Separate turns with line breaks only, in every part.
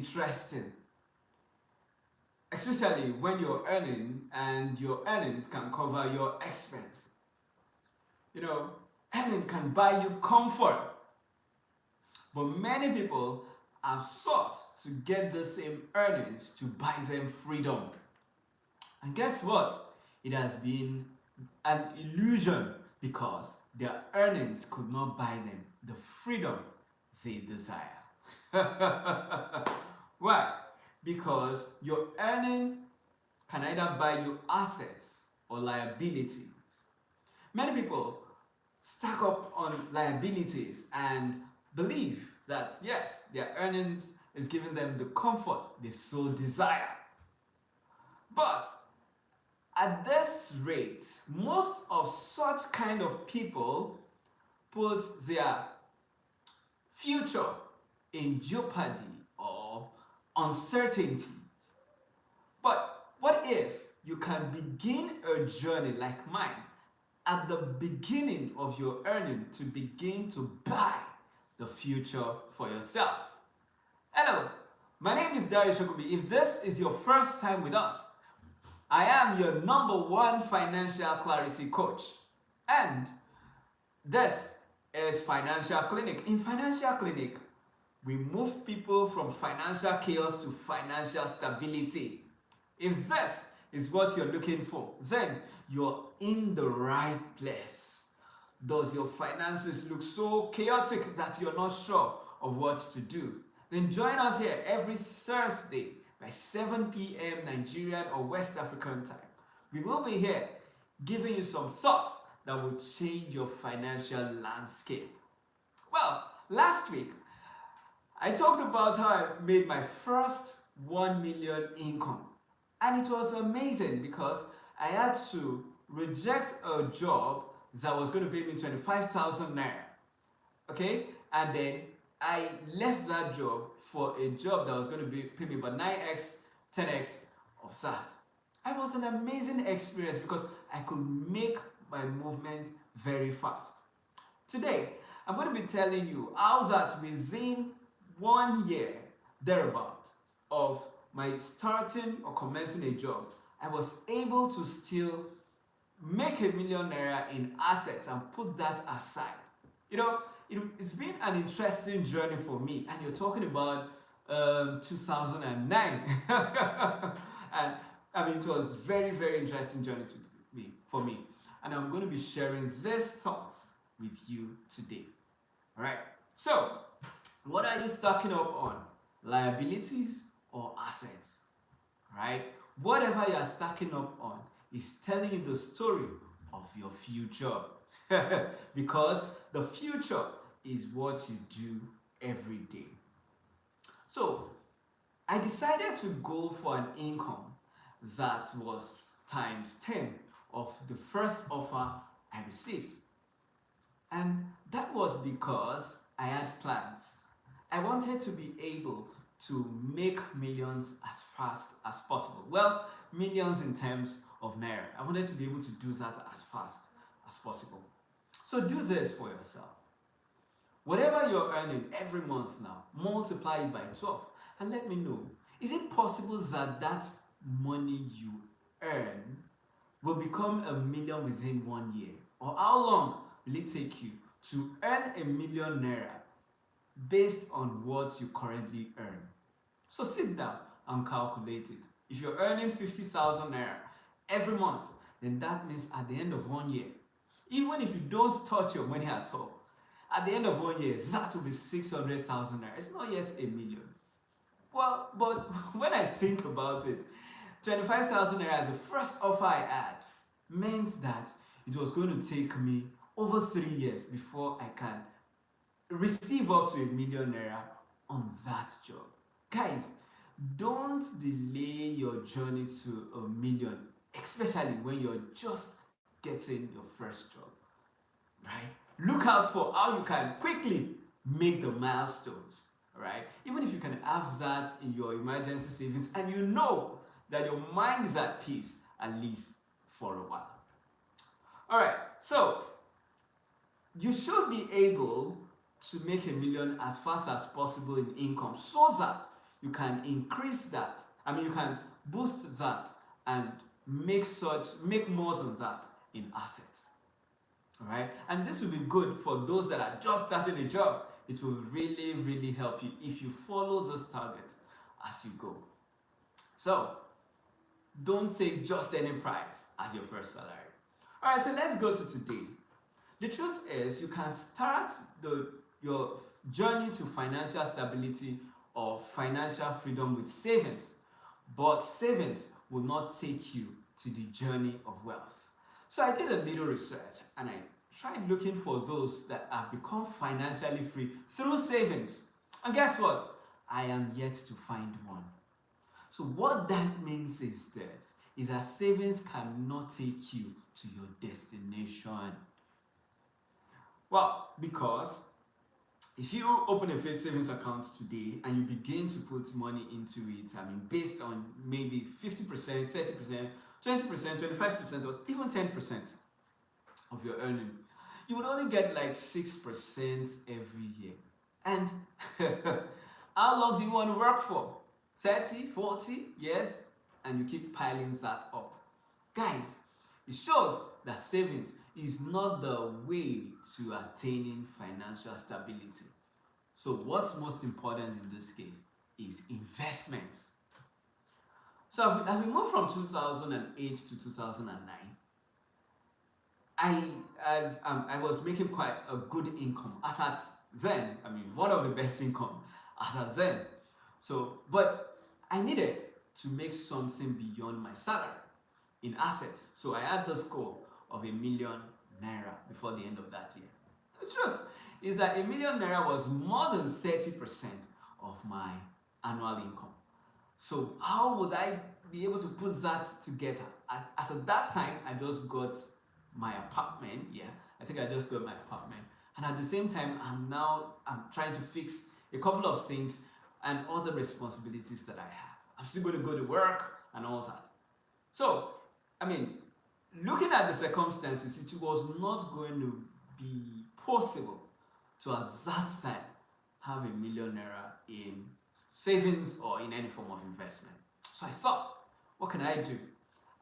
interesting, especially when you're earning and your earnings can cover your expense. You know, earning can buy you comfort, but many people have sought to get the same earnings to buy them freedom. And guess what? It has been an illusion because their earnings could not buy them the freedom they desire. Why? Because your earning can either buy you assets or liabilities. Many people stack up on liabilities and believe that yes, their earnings is giving them the comfort they so desire. But at this rate, most of such kind of people put their future in jeopardy or uncertainty. But what if you can begin a journey like mine at the beginning of your earning to begin to buy the future for yourself? Hello, my name is Darius Shokubi. If this is your first time with us, I am your #1 financial clarity coach. And this is Financial Clinic. In Financial Clinic, we move people from financial chaos to financial stability. If this is what you're looking for, then you're in the right place. Does your finances look so chaotic that you're not sure of what to do? Then join us here every Thursday by 7 p.m. Nigerian or West African time. We will be here giving you some thoughts that will change your financial landscape. Well, last week I talked about how I made my first 1 million income. And it was amazing because I had to reject a job that was going to pay me 25,000 naira. Okay? And then I left that job for a job that was going to pay me about 9x, 10x of that. It was an amazing experience because I could make my movement very fast. Today, I'm going to be telling you how that within 1 year, thereabout, of my starting or commencing a job, I was able to still make a million naira in assets and put that aside. You know, it's been an interesting journey for me, and you're talking about 2009. And I mean, it was very, very interesting journey for me. And I'm going to be sharing these thoughts with you today. All right. So, what are you stacking up on? Liabilities or assets? Right? Whatever you are stacking up on is telling you the story of your future. Because the future is what you do every day. So, I decided to go for an income that was times 10 of the first offer I received. And that was because I had plans. I wanted to be able to make millions as fast as possible. Well, millions in terms of Naira. I wanted to be able to do that as fast as possible. So do this for yourself. Whatever you're earning every month now, multiply it by 12 and let me know. Is it possible that that money you earn will become a million within 1 year? Or how long will it take you to earn a million naira based on what you currently earn? So sit down and calculate it. If you're earning 50,000 naira every month, then that means at the end of 1 year, even if you don't touch your money at all, at the end of 1 year, that will be 600,000 naira. It's not yet a million. Well, but when I think about it, 25,000 naira as the first offer I had meant that it was going to take me over 3 years before I can receive up to a million naira on that job. Guys, don't delay your journey to a million, especially when you're just getting your first job, right? Look out for how you can quickly make the milestones, right? Even if you can have that in your emergency savings and you know that your mind is at peace, at least for a while. All right, so you should be able to make a million as fast as possible in income so that you can increase that. I mean, you can boost that and make more than that in assets. All right, and this will be good for those that are just starting a job. It will really, really help you if you follow those targets as you go. So don't take just any price as your first salary. All right, so let's go to today. The truth is, you can start your journey to financial stability or financial freedom with savings, but savings will not take you to the journey of wealth. So I did a little research and I tried looking for those that have become financially free through savings. And guess what? I am yet to find one. So what that means is this, is that savings cannot take you to your destination. Well, because if you open a savings account today and you begin to put money into it, I mean, based on maybe 50%, 30%, 20%, 25%, or even 10% of your earning, you would only get like 6% every year. And how long do you want to work for? 30, 40 years? And you keep piling that up. Guys, it shows that savings is not the way to attaining financial stability. So what's most important in this case is investments. So as we move from 2008 to 2009, I was making quite a good income as at then. I mean, one of the best income as at then. So, but I needed to make something beyond my salary in assets. So I had this goal of ₦1,000,000 before the end of that year. The truth is that ₦1,000,000 was more than 30% of my annual income. So how would I be able to put that together? As at that time, I just got my apartment. Yeah, I think I just got my apartment. And at the same time, I'm trying to fix a couple of things and other responsibilities that I have. I'm still going to go to work and all that. So, I mean, looking at the circumstances, it was not going to be possible to at that time have ₦1,000,000 in savings or in any form of investment. So I thought, what can I do?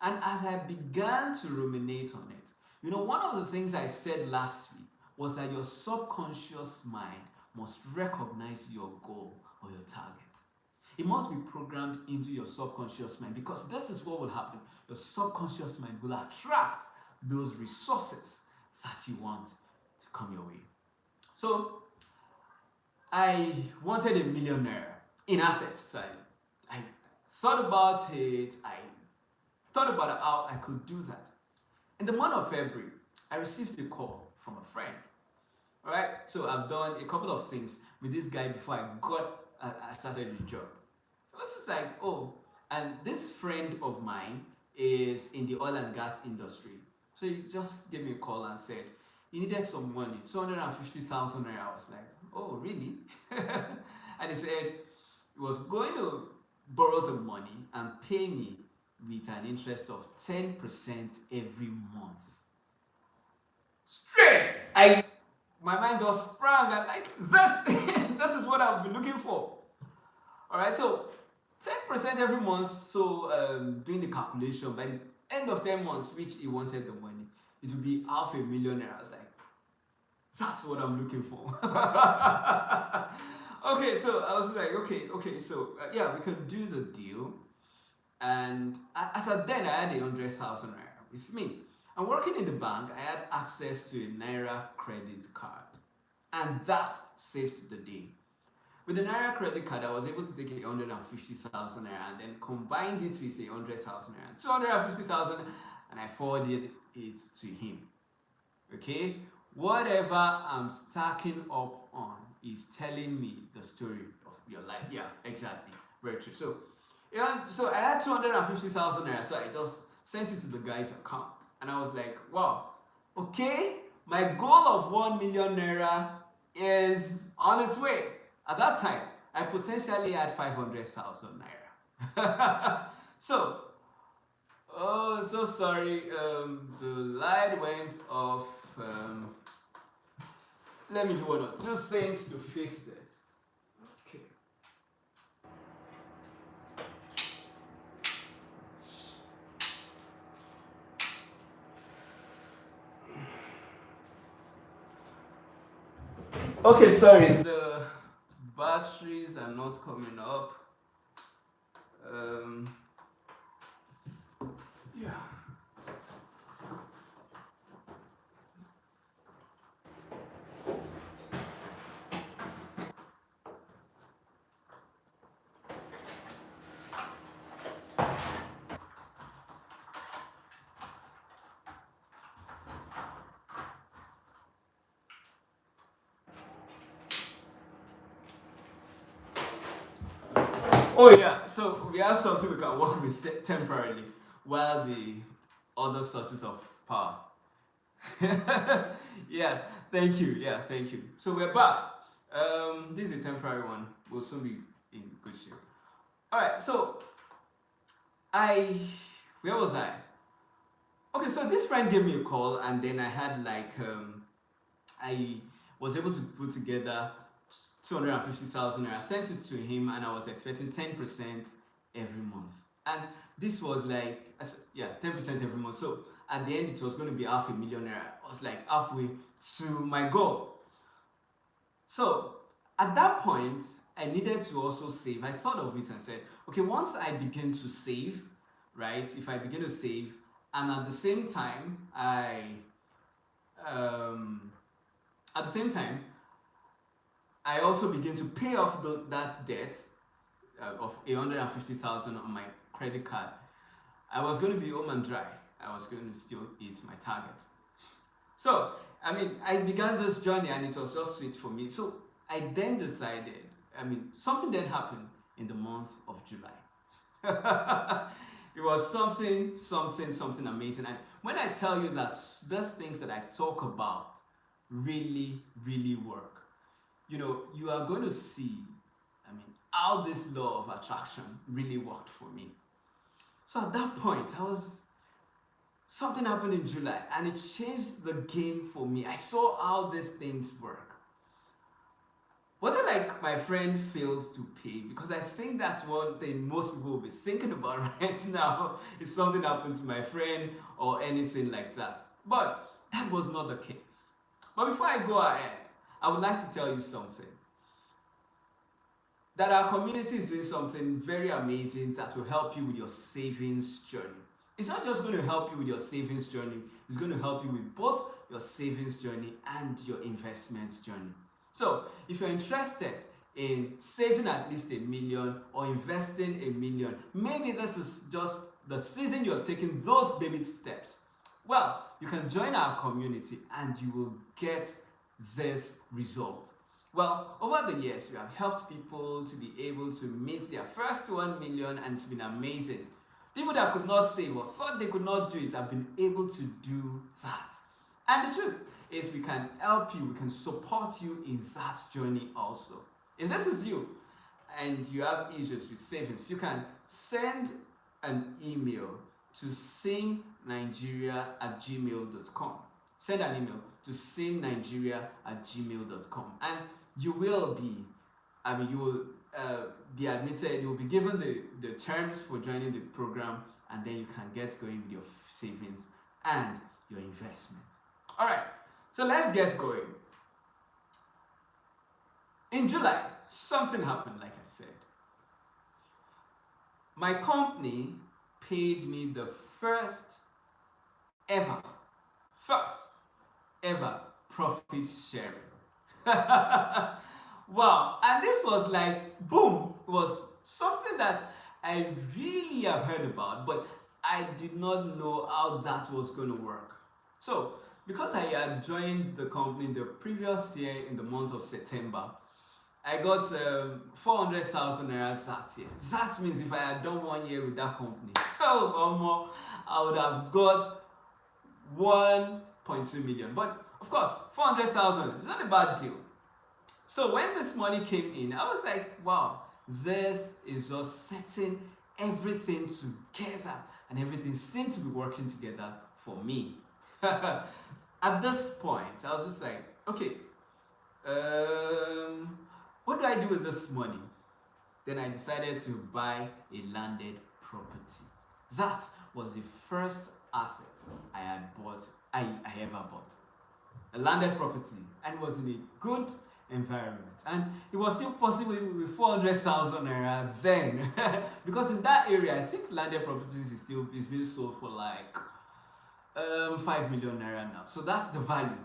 And as I began to ruminate on it, you know, one of the things I said last week was that your subconscious mind must recognize your goal or your target. It must be programmed into your subconscious mind, because this is what will happen. Your subconscious mind will attract those resources that you want to come your way. So I wanted ₦1,000,000 in assets. So I thought about it. I thought about how I could do that. In the month of February, I received a call from a friend. All right, so I've done a couple of things with this guy before I started the job. It was just like, oh, and this friend of mine is in the oil and gas industry. So he just gave me a call and said he needed some money, 250,000 Naira. I was like, oh, really? And he said he was going to borrow the money and pay me with an interest of 10% every month. Straight! My mind just sprang and like, this is what I've been looking for. All right, so 10% every month. So doing the calculation, by the end of 10 months, which he wanted the money, it would be $500,000. I was like, that's what I'm looking for. Okay, so I was like, okay, so yeah, we can do the deal. And as at then, I had 100,000 Naira with me. And working in the bank, I had access to a Naira credit card. And that saved the day. With the Naira credit card, I was able to take 150,000 Naira and then combined it with 100,000 Naira, 250,000, and I forwarded it to him. Okay? Whatever I'm stacking up on is telling me the story of your life. Yeah, exactly. Very true. So I had 250,000 Naira, so I just sent it to the guy's account. And I was like, wow, okay, my goal of 1,000,000 Naira is on its way. At that time, I potentially had 500,000 Naira. So, oh, so sorry, the light went off. Let me do one or two things to fix this. Okay. Okay, sorry. The batteries are not coming up. Um, yeah. Oh yeah. So we have something we can work with temporarily, while the other sources of power. Yeah. Thank you. Yeah. Thank you. So we're back. This is a temporary one. We'll soon be in good shape. All right. So I, where was I? Okay. So this friend gave me a call, and then I had I was able to put together 250,000 naira. I sent it to him, and I was expecting 10% every month. And this was like, yeah, 10% every month. So at the end, it was going to be half a million naira. I was like halfway to my goal. So at that point, I needed to also save. I thought of it and said, okay, once I begin to save, right? If I begin to save, and um, at the same time, I also begin to pay off that debt of 150,000 on my credit card. I was going to be home and dry. I was going to still hit my target. So, I mean, I began this journey and it was just sweet for me. So, I then decided, something then happened in the month of July. It was something amazing. And when I tell you that those things that I talk about really, really work, you are going to see, how this law of attraction really worked for me. So at that point, something happened in July and it changed the game for me. I saw how these things work. Was it like my friend failed to pay? Because I think that's one thing most people will be thinking about right now. If something happened to my friend or anything like that. But that was not the case. But before I go ahead, I would like to tell you something. That our community is doing something very amazing that will help you with your savings journey. It's not just going to help you with your savings journey, it's going to help you with both your savings journey and your investment journey. So, if you're interested in saving at least a million or investing a million, maybe this is just the season you're taking those baby steps. Well, you can join our community and you will get this result. Well, over the years, we have helped people to be able to meet their first 1 million, and it's been amazing. People that could not save or thought they could not do it have been able to do that. And the truth is, we can help you, we can support you in that journey also. If this is you and you have issues with savings, you can send an email to samenigeria@gmail.com. Send an email to samenigeria@gmail.com, and you will be, you will be admitted, you will be given the terms for joining the program, and then you can get going with your savings and your investment. All right, so let's get going. In July, something happened, like I said. My company paid me the ever, first ever profit sharing. Wow, and this was like boom, it was something that I really have heard about, but I did not know how that was going to work. So, because I had joined the company the previous year in the month of September, I got 400,000 naira that year. That means if I had done 1 year with that company, oh, I would have got 1.2 million. But of course, 400,000 is not a bad deal. So when this money came in, I was like, wow, this is just setting everything together, and everything seemed to be working together for me. At this point, I was just like, okay, what do I do with this money? Then I decided to buy a landed property. That was the first asset I had bought, I ever bought. A landed property, and it was in a good environment. And it was still possible with 400,000 naira then. Because in that area, I think landed properties is being sold for like 5 million naira now. So that's the value.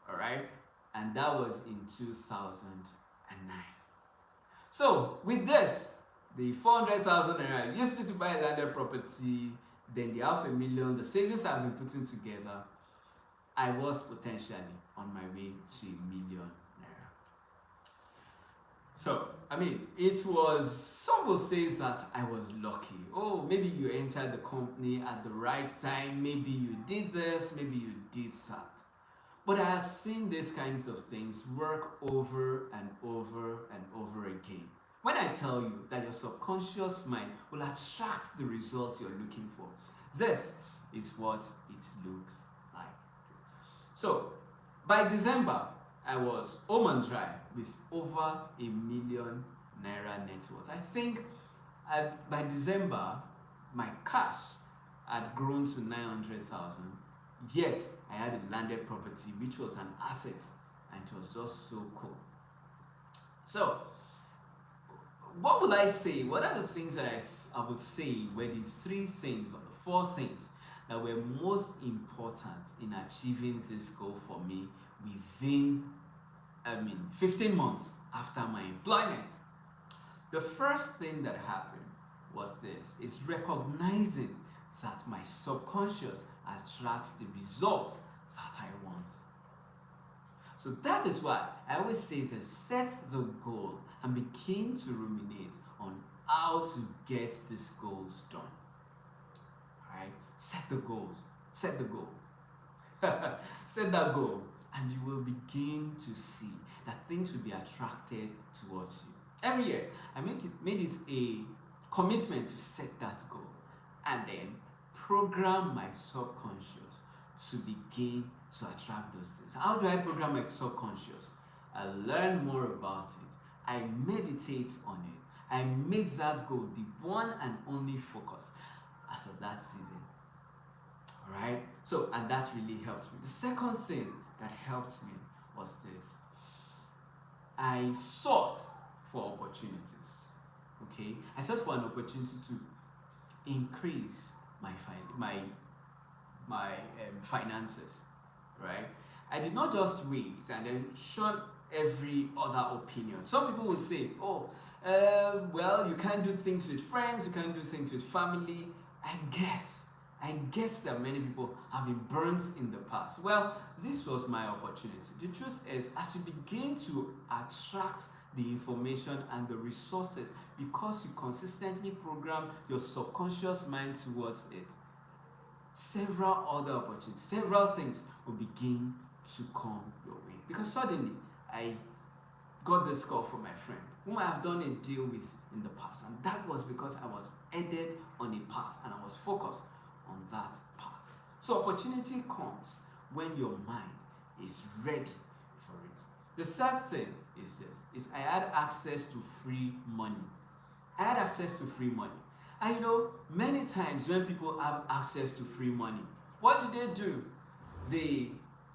Alright? And that was in 2009. So with this, the 400,000 naira used to buy a landed property, then the half a million, the savings I've been putting together, I was potentially on my way to a million naira. So, I mean, it was, some will say that I was lucky. Oh, maybe you entered the company at the right time, maybe you did this, maybe you did that. But I have seen these kinds of things work over and over and over again. When I tell you that your subconscious mind will attract the result you're looking for, this is what it looks like. So, by December, I was home and dry with over a million naira net worth. I think by December, my cash had grown to 900,000. Yet, I had a landed property which was an asset, and it was just so cool. So, what will I say? What are the things that I would say were the 3 things or the 4 things that were most important in achieving this goal for me within 15 months after my employment? The first thing that happened was this, is recognizing that my subconscious attracts the results that I want. So that is why I always say that set the goal and begin to ruminate on how to get these goals done. Alright? Set the goals. Set the goal. Set that goal, and you will begin to see that things will be attracted towards you. Every year, I made it a commitment to set that goal and then program my subconscious to begin to attract those things. How do I program my subconscious? I learn more about it. I meditate on it. I make that goal the one and only focus as of that season. Alright? So, and that really helped me. The second thing that helped me was this. I sought for opportunities. Okay? I sought for an opportunity to increase my finances. Right? I did not just wait and then shun every other opinion. Some people would say, oh, well, you can't do things with friends, you can't do things with family. I get that many people have been burnt in the past. Well, this was my opportunity. The truth is, as you begin to attract the information and the resources, because you consistently program your subconscious mind towards it, several other opportunities, several things will begin to come your way. Because suddenly, I got this call from my friend, whom I have done a deal with in the past, and that was because I was headed on a path and I was focused on that path. So opportunity comes when your mind is ready for it. The third thing is this, is I had access to free money. I had access to free money. And you know, many times when people have access to free money, what do? They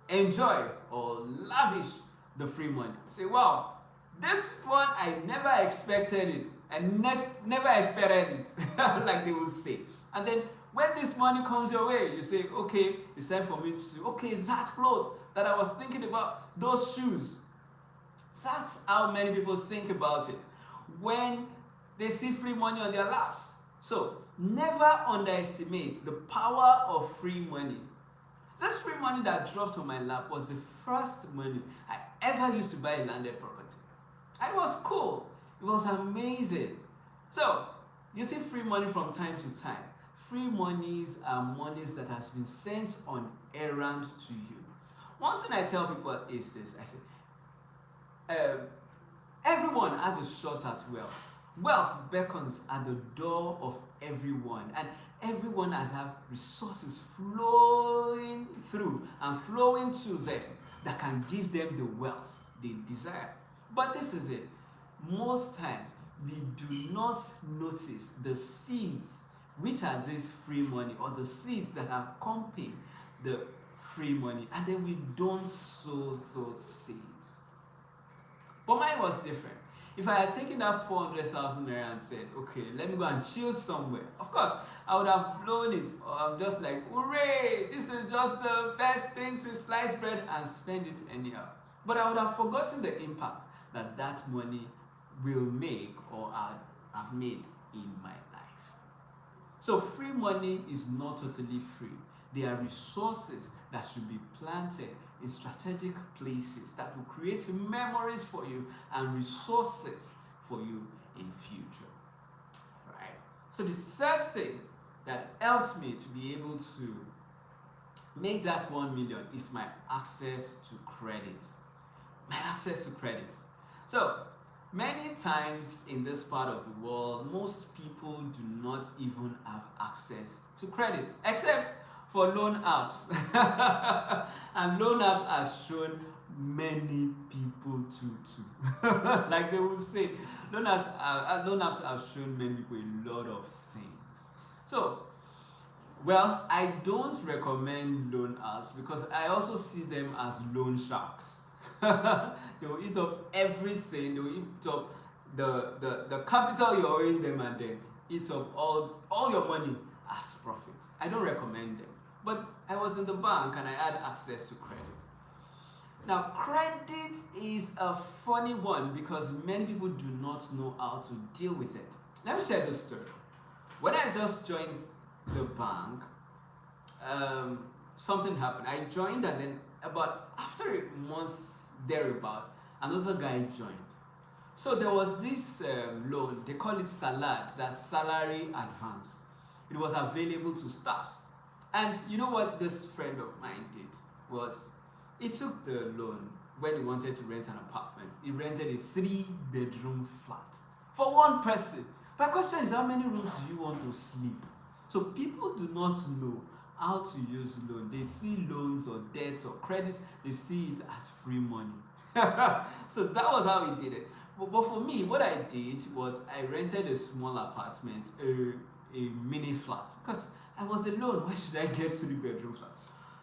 enjoy or lavish the free money. Say, wow, this one I never expected it. I never expected it, like they will say. And then when this money comes your way, you say, okay, it's time for me to, okay, that clothes that I was thinking about, those shoes. That's how many people think about it when they see free money on their laps. So never underestimate the power of free money. This free money that dropped on my lap was the first money I ever used to buy a landed property. And it was cool. It was amazing. So you see free money from time to time. Free monies are monies that has been sent on errand to you. One thing I tell people is this. I say, everyone has a shot at wealth. Wealth beckons at the door of everyone, and everyone has had resources flowing through and flowing to them that can give them the wealth they desire. But this is it. Most times, we do not notice the seeds, which are this free money, or the seeds that are pumping the free money, and then we don't sow those seeds. But mine was different. If I had taken that 400,000 naira and said, okay, let me go and chill somewhere, of course, I would have blown it. Or I'm just like, hooray, this is just the best thing since sliced bread, and spend it anyhow. But I would have forgotten the impact that that money will make or have made in my life. So free money is not totally free. There are resources that should be planted in strategic places that will create memories for you and resources for you in future. Right? So the third thing that helps me to be able to make that 1 million is my access to credit. My access to credit. So many times in this part of the world, most people do not even have access to credit, except for loan apps. And loan apps has shown many people to like they will say, loan apps have shown many people a lot of things. So, well, I don't recommend loan apps because I also see them as loan sharks. They will eat up everything. They will eat up the capital you're owing them, and then eat up all your money as profit. I don't recommend them. But I was in the bank and I had access to credit. Now, credit is a funny one because many people do not know how to deal with it. Let me share this story. When I just joined the bank, something happened. I joined, and then about after a month thereabout, another guy joined. So there was this loan, they call it salad, that's salary advance. It was available to staffs. And you know what this friend of mine did was, he took the loan when he wanted to rent an apartment. He rented a 3-bedroom flat for one person. My question is, how many rooms do you want to sleep? So people do not know how to use loan. They see loans or debts or credits, they see it as free money. So that was how he did it. But for me, what I did was I rented a small apartment, a mini flat, because I was alone. Why should I get 3-bedroom flat?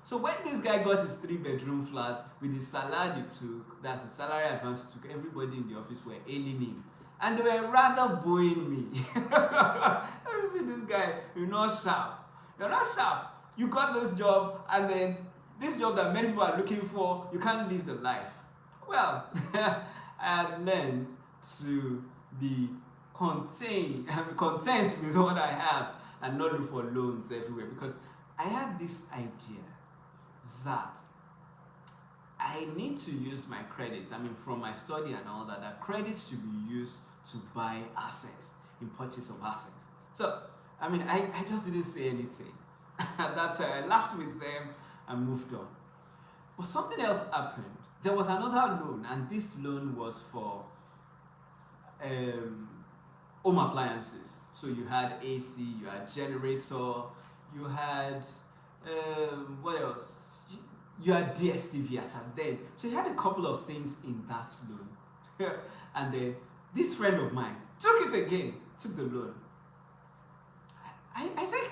So when this guy got his 3-bedroom flat with the salary he took, that's the salary advance he took, everybody in the office were hailing him. And they were rather booing me. Let me see this guy, you're not sharp. You're not sharp. You got this job, and then this job that many people are looking for, you can't live the life. Well, I had learned to be content with what I have and not look for loans everywhere, because I had this idea that I need to use my credits, from my study and all that, that credits should be used to buy assets, in purchase of assets. So, I just didn't say anything. That's I laughed with them and moved on. But something else happened. There was another loan, and this loan was for home appliances. So you had AC, you had generator, you had what else? You had DSTV as at then. So you had a couple of things in that loan. And then this friend of mine took it again, took the loan. I think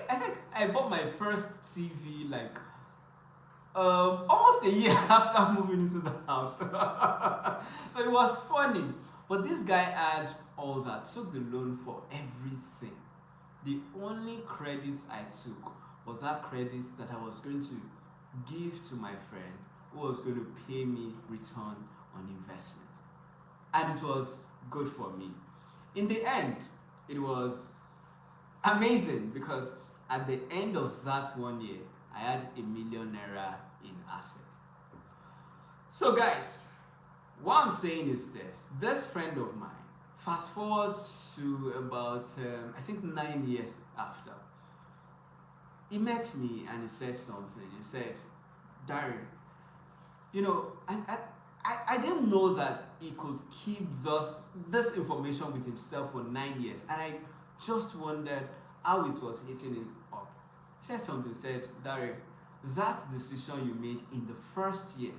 I bought my first TV like almost a year after moving into the house. So it was funny. But this guy had all that, took the loan for everything. The only credits I took was that credit that I was going to give to my friend, who was going to pay me return on investment. And it was good for me. In the end, it was amazing because at the end of that 1 year, I had ₦1 million in assets. So guys, what I'm saying is this friend of mine, fast forward to about, I think 9 years after, he met me and he said something. He said, Dario, I didn't know that he could keep this information with himself for 9 years. And I just wondered how it was hitting him up. He said something, said, Dario, that decision you made in the first year,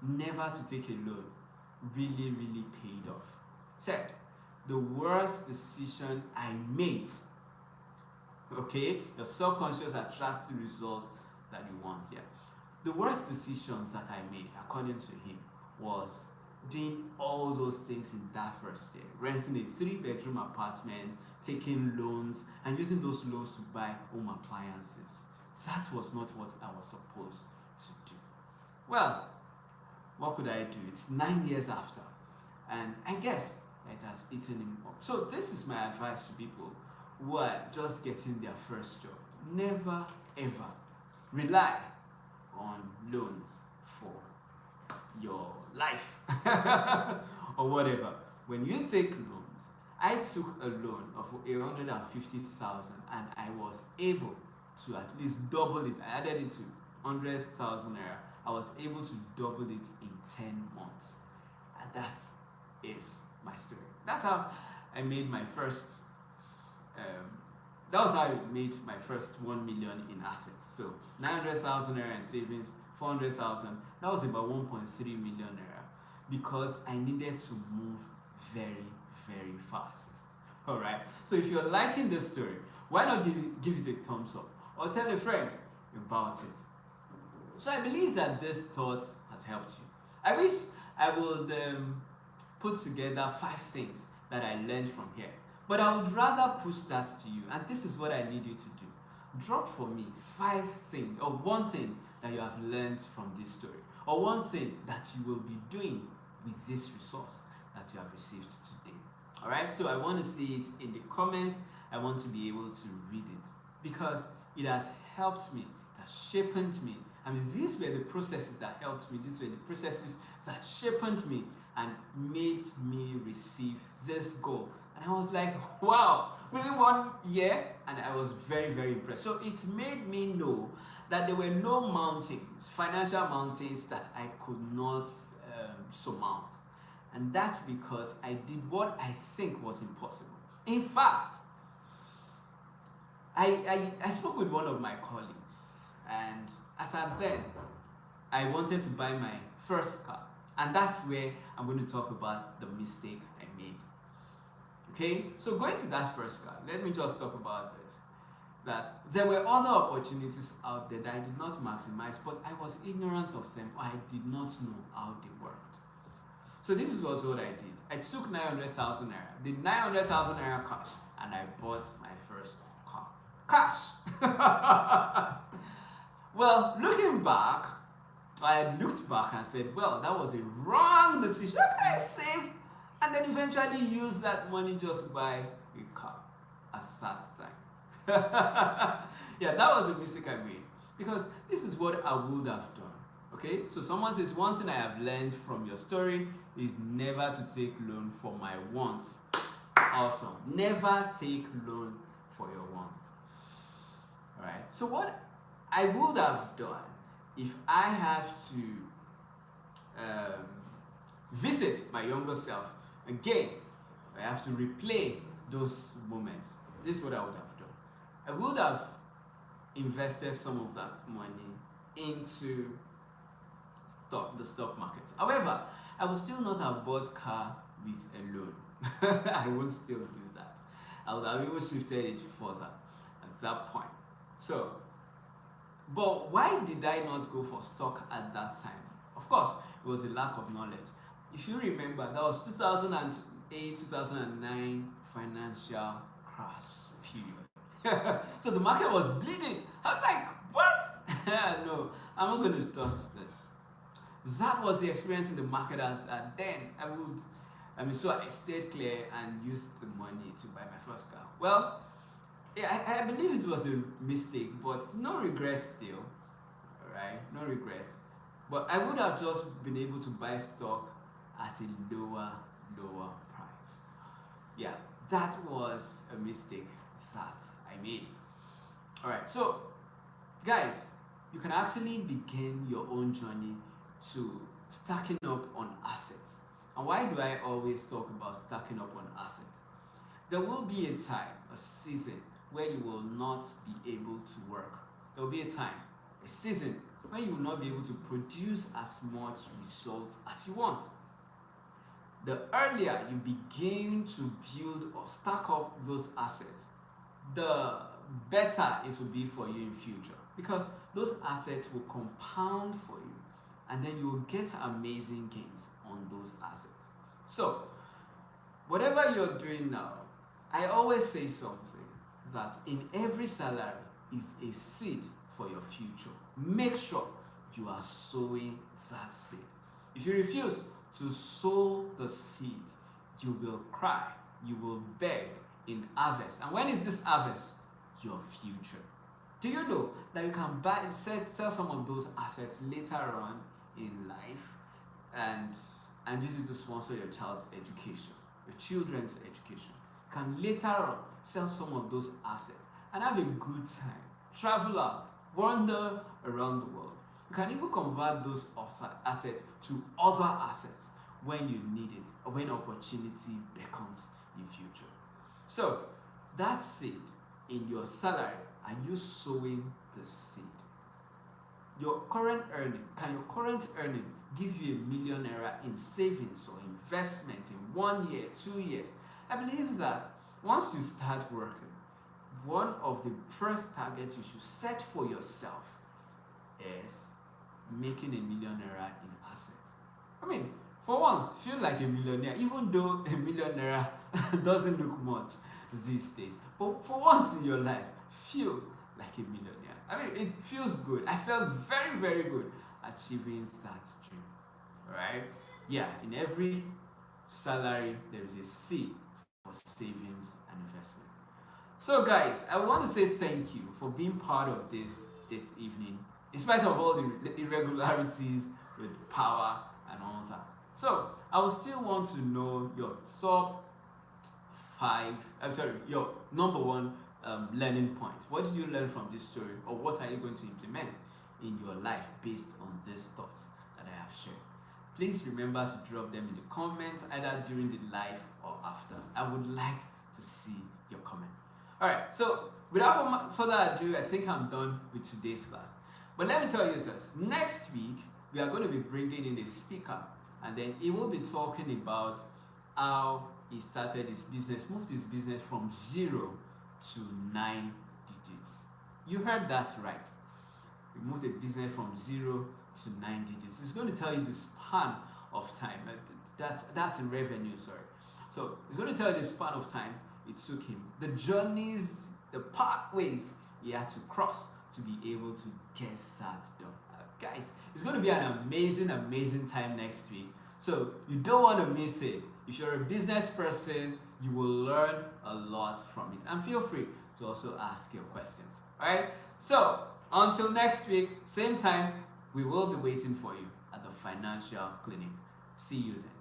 never to take a loan, really, really paid off. Said, the worst decision I made, okay, your subconscious attracts the results that you want, yeah. The worst decisions that I made, according to him, was doing all those things in that first year, renting a 3-bedroom apartment, taking loans, and using those loans to buy home appliances. That was not what I was supposed to do. Well, what could I do? It's 9 years after, and I guess it has eaten him up. So this is my advice to people who are just getting their first job. Never ever rely on loans for your life or whatever. When you take loans, I took a loan of 150,000 and I was able to at least double it. I added it to 100,000 naira. I was able to double it in 10 months. And that is my story. That's how I made my first that was how I made my first 1 million in assets. So 900,000 naira in savings, 400,000. That was about 1.3 million naira because I needed to move very, very fast. All right. So if you're liking this story, why not give it a thumbs up or tell a friend about it? So I believe that this thought has helped you. I wish I would put together 5 things that I learned from here. But I would rather push that to you, and this is what I need you to do. Drop for me 5 things, or 1 thing that you have learned from this story, or 1 thing that you will be doing with this resource that you have received today. Alright, so I want to see it in the comments. I want to be able to read it because it has helped me, it has shaped me. I mean, these were the processes that helped me, these were the processes that shaped me and made me receive this goal. And I was like, wow, within 1 year, and I was very, very impressed. So it made me know that there were no mountains, financial mountains, that I could not surmount. And that's because I did what I think was impossible. In fact, I spoke with one of my colleagues, and as at then, I wanted to buy my first car. And that's where I'm going to talk about the mistake I made. Okay, so going to that first car, let me just talk about this. That there were other opportunities out there that I did not maximize, but I was ignorant of them, or I did not know how they worked. So this is what I did. I took 900,000 naira, the 900,000 naira cash, and I bought my first car. Cash! Well, looking back, I looked back and said, well, that was a wrong decision. How can I save and then eventually use that money just to buy a car at that time? Yeah, that was a mistake I made because this is what I would have done. Okay, so someone says, 1 thing I have learned from your story is never to take loan for my wants. Awesome. Never take loan for your wants. All right, so what I would have done if I have to visit my younger self again, I have to replay those moments. This is what I would have done. I would have invested some of that money into the stock market. However, I would still not have bought car with a loan. I would still do that. I would have even shifted it further at that point. So, but why did I not go for stock at that time? Of course, it was a lack of knowledge. If you remember, that was 2008, 2009 financial crash period. So the market was bleeding. I was like, what? No, I'm not going to touch this. That was the experience in the market as then. So I stayed clear and used the money to buy my first car. Well, yeah, I believe it was a mistake, but no regrets still. Alright, no regrets. But I would have just been able to buy stock at a lower price. Yeah, that was a mistake that I made. Alright, so guys, you can actually begin your own journey to stacking up on assets. And why do I always talk about stacking up on assets? There will be a time, a season, where you will not be able to work. There will be a time, a season, when you will not be able to produce as much results as you want. The earlier you begin to build or stack up those assets, the better it will be for you in future, because those assets will compound for you and then you will get amazing gains on on those assets. So, whatever you're doing now, I always say something that in every salary is a seed for your future. Make sure you are sowing that seed. If you refuse to sow the seed, you will cry, you will beg in harvest. And when is this harvest? Your future. Do you know that you can buy and sell some of those assets later on in life and use it to sponsor your child's education, your children's education? You can later on sell some of those assets and have a good time, travel out, wander around the world. You can even convert those assets to other assets when you need it or when opportunity beckons in future. So that seed in your salary, are you sowing the seed? Your current earning, can your current earning give you a million naira in savings or investment in 1 year, 2 years? I believe that once you start working, one of the first targets you should set for yourself is making a million naira in assets. I mean, for once, feel like a millionaire, even though a million naira doesn't look much these days. But for once in your life, feel like a millionaire. I mean, it feels good. I felt very, very good achieving that dream. Alright? Yeah, in every salary, there is a seed for savings and investment. So, guys, I want to say thank you for being part of this evening, in spite of all the irregularities with power and all that. So, I would still want to know your your number one learning point. What did you learn from this story, or what are you going to implement in your life based on these thoughts that I have shared? Please remember to drop them in the comments either during the live or after. I would like to see your comment. Alright, so without further ado, I think I'm done with today's class. But let me tell you this, next week we are going to be bringing in a speaker, and then he will be talking about how he started his business, moved his business from 0 to 9 digits. You heard that right. He moved a business from 0 to 9 digits. It's going to tell you the span of time. That's in revenue, sorry. So it's going to tell you the span of time it took him, the journeys, the pathways he had to cross to be able to get that done. Guys, it's going to be an amazing, amazing time next week. So you don't want to miss it. If you're a business person, you will learn a lot from it. And feel free to also ask your questions. Alright? So until next week, same time, we will be waiting for you at the Financial Clinic. See you then.